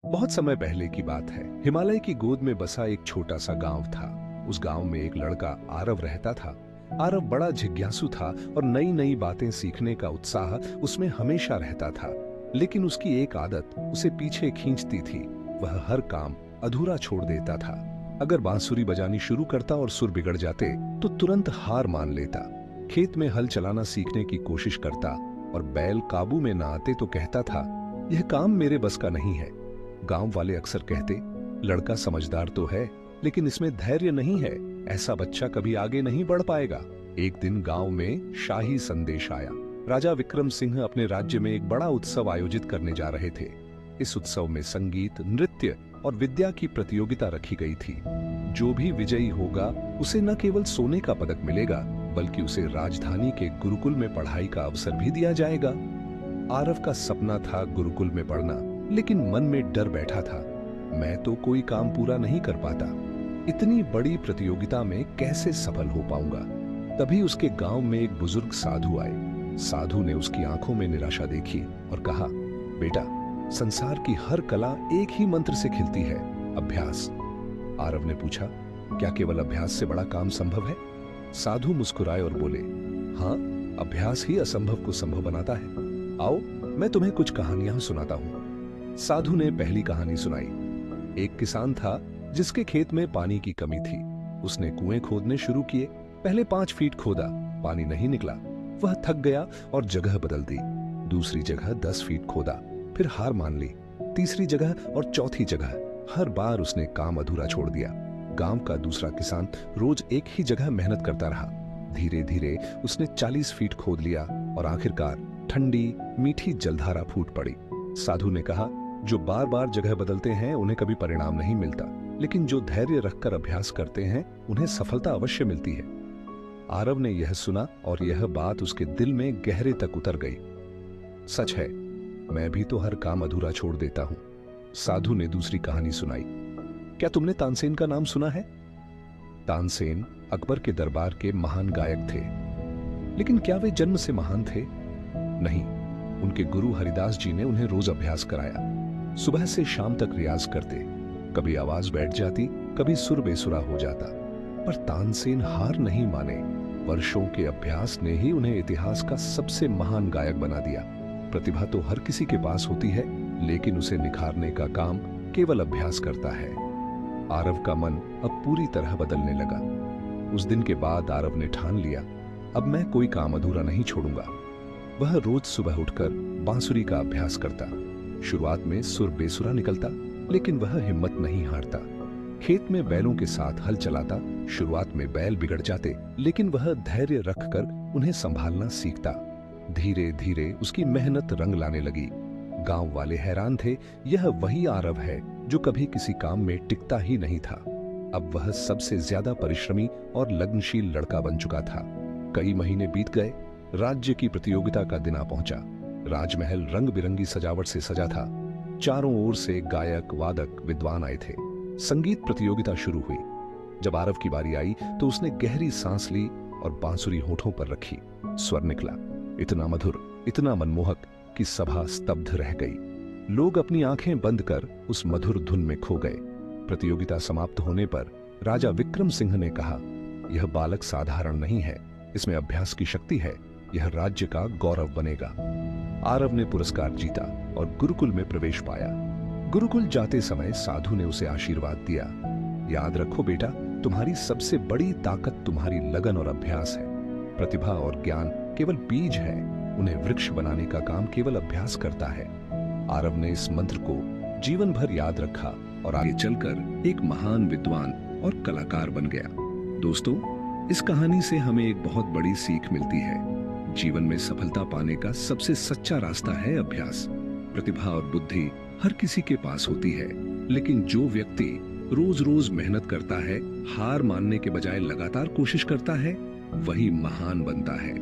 बहुत समय पहले की बात है। हिमालय की गोद में बसा एक छोटा सा गांव था। उस गांव में एक लड़का आरव रहता था। आरव बड़ा जिज्ञासु था और नई नई बातें सीखने का उत्साह उसमें हमेशा रहता था। लेकिन उसकी एक आदत उसे पीछे खींचती थी। वह हर काम अधूरा छोड़ देता था। अगर बांसुरी बजानी शुरू करता और सुर बिगड़ जाते तो तुरंत हार मान लेता। खेत में हल चलाना सीखने की कोशिश करता और बैल काबू में ना आते तो कहता था, यह काम मेरे बस का नहीं है। गांव वाले अक्सर कहते, लड़का समझदार तो है लेकिन इसमें धैर्य नहीं है, ऐसा बच्चा कभी आगे नहीं बढ़ पाएगा। एक दिन गांव में शाही संदेश आया। राजा विक्रम सिंह अपने राज्य में एक बड़ा उत्सव आयोजित करने जा रहे थे। इस उत्सव में संगीत, नृत्य और विद्या की प्रतियोगिता रखी गई थी। जो भी विजयी होगा उसे न केवल सोने का पदक मिलेगा बल्कि उसे राजधानी के गुरुकुल में पढ़ाई का अवसर भी दिया जाएगा। आरव का सपना था गुरुकुल में पढ़ना, लेकिन मन में डर बैठा था, मैं तो कोई काम पूरा नहीं कर पाता। इतनी बड़ी प्रतियोगिता में कैसे सफल हो पाऊंगा। तभी उसके गांव में एक बुजुर्ग साधु आए। साधु ने उसकी आंखों में निराशा देखी और कहा, बेटा, संसार की हर कला एक ही मंत्र से खिलती है, अभ्यास। आरव ने पूछा, क्या केवल अभ्यास से बड़ा काम संभव है? साधु मुस्कुराए और बोले, हाँ, अभ्यास ही असंभव को संभव बनाता है। आओ, मैं तुम्हें कुछ कहानियां सुनाता हूं। साधु ने पहली कहानी सुनाई। एक किसान था जिसके खेत में पानी की कमी थी। उसने कुएं खोदने शुरू किए। पहले 5 फीट खोदा, पानी नहीं निकला। वह थक गया और जगह बदल दी। दूसरी जगह 10 फीट खोदा, फिर हार मान ली। तीसरी जगह और चौथी जगह, हर बार उसने काम अधूरा छोड़ दिया। गांव का दूसरा किसान रोज एक ही जगह मेहनत करता रहा। धीरे धीरे उसने 40 फीट खोद लिया और आखिरकार ठंडी मीठी जलधारा फूट पड़ी। साधु ने कहा, जो बार बार जगह बदलते हैं उन्हें कभी परिणाम नहीं मिलता, लेकिन जो धैर्य रखकर अभ्यास करते हैं उन्हें सफलता अवश्य मिलती है। आरव ने यह सुना और यह बात उसके दिल में गहरे तक उतर गई। सच है, मैं भी तो हर काम अधूरा छोड़ देता हूं। साधु ने दूसरी कहानी सुनाई। क्या तुमने तानसेन का नाम सुना है? तानसेन अकबर के दरबार के महान गायक थे। लेकिन क्या वे जन्म से महान थे? नहीं, उनके गुरु हरिदास जी ने उन्हें रोज अभ्यास कराया। सुबह से शाम तक रियाज करते। कभी आवाज बैठ जाती, कभी सुर बेसुरा हो जाता, पर तानसेन हार नहीं माने। वर्षों के अभ्यास ने ही उन्हें इतिहास का सबसे महान गायक बना दिया। प्रतिभा तो हर किसी के पास होती है, लेकिन उसे निखारने का काम केवल अभ्यास करता है। आरव का मन अब पूरी तरह बदलने लगा। उस दिन के बाद आरव ने ठान लिया, अब मैं कोई काम अधूरा नहीं छोड़ूंगा। वह रोज सुबह उठकर बांसुरी का अभ्यास करता। शुरुआत में सुर बेसुरा निकलता, लेकिन वह हिम्मत नहीं हारता। खेत में बैलों के साथ हल चलाता। शुरुआत में बैल बिगड़ जाते, लेकिन वह धैर्य रखकर उन्हें संभालना सीखता। धीरे धीरे उसकी मेहनत रंग लाने लगी। गांव वाले हैरान थे, यह वही आरव है जो कभी किसी काम में टिकता ही नहीं था। अब वह सबसे ज्यादा परिश्रमी और लगनशील लड़का बन चुका था। कई महीने बीत गए। राज्य की प्रतियोगिता का दिन आ पहुंचा। राजमहल रंग बिरंगी सजावट से सजा था। चारों ओर से गायक, वादक, विद्वान आए थे। संगीत प्रतियोगिता शुरू हुई। जब आरव की बारी आई तो उसने गहरी सांस ली और बांसुरी होठों पर रखी। स्वर निकला, इतना मधुर, इतना मनमोहक कि सभा स्तब्ध रह गई। लोग अपनी आंखें बंद कर उस मधुर धुन में खो गए। प्रतियोगिता समाप्त होने पर राजा विक्रम सिंह ने कहा, यह बालक साधारण नहीं है, इसमें अभ्यास की शक्ति है, यह राज्य का गौरव बनेगा। आरव ने पुरस्कार जीता और गुरुकुल में प्रवेश पाया। गुरुकुल जाते समय साधु ने उसे आशीर्वाद दिया, याद रखो बेटा, तुम्हारी सबसे बड़ी ताकत तुम्हारी लगन और अभ्यास है। प्रतिभा और ज्ञान केवल बीज है, उन्हें वृक्ष बनाने का काम केवल अभ्यास करता है। आरव ने इस मंत्र को जीवन भर याद रखा और आगे चलकर एक महान विद्वान और कलाकार बन गया। दोस्तों, इस कहानी से हमें एक बहुत बड़ी सीख मिलती है। जीवन में सफलता पाने का सबसे सच्चा रास्ता है अभ्यास। प्रतिभा और बुद्धि हर किसी के पास होती है, लेकिन जो व्यक्ति रोज रोज मेहनत करता है, हार मानने के बजाय लगातार कोशिश करता है, वही महान बनता है।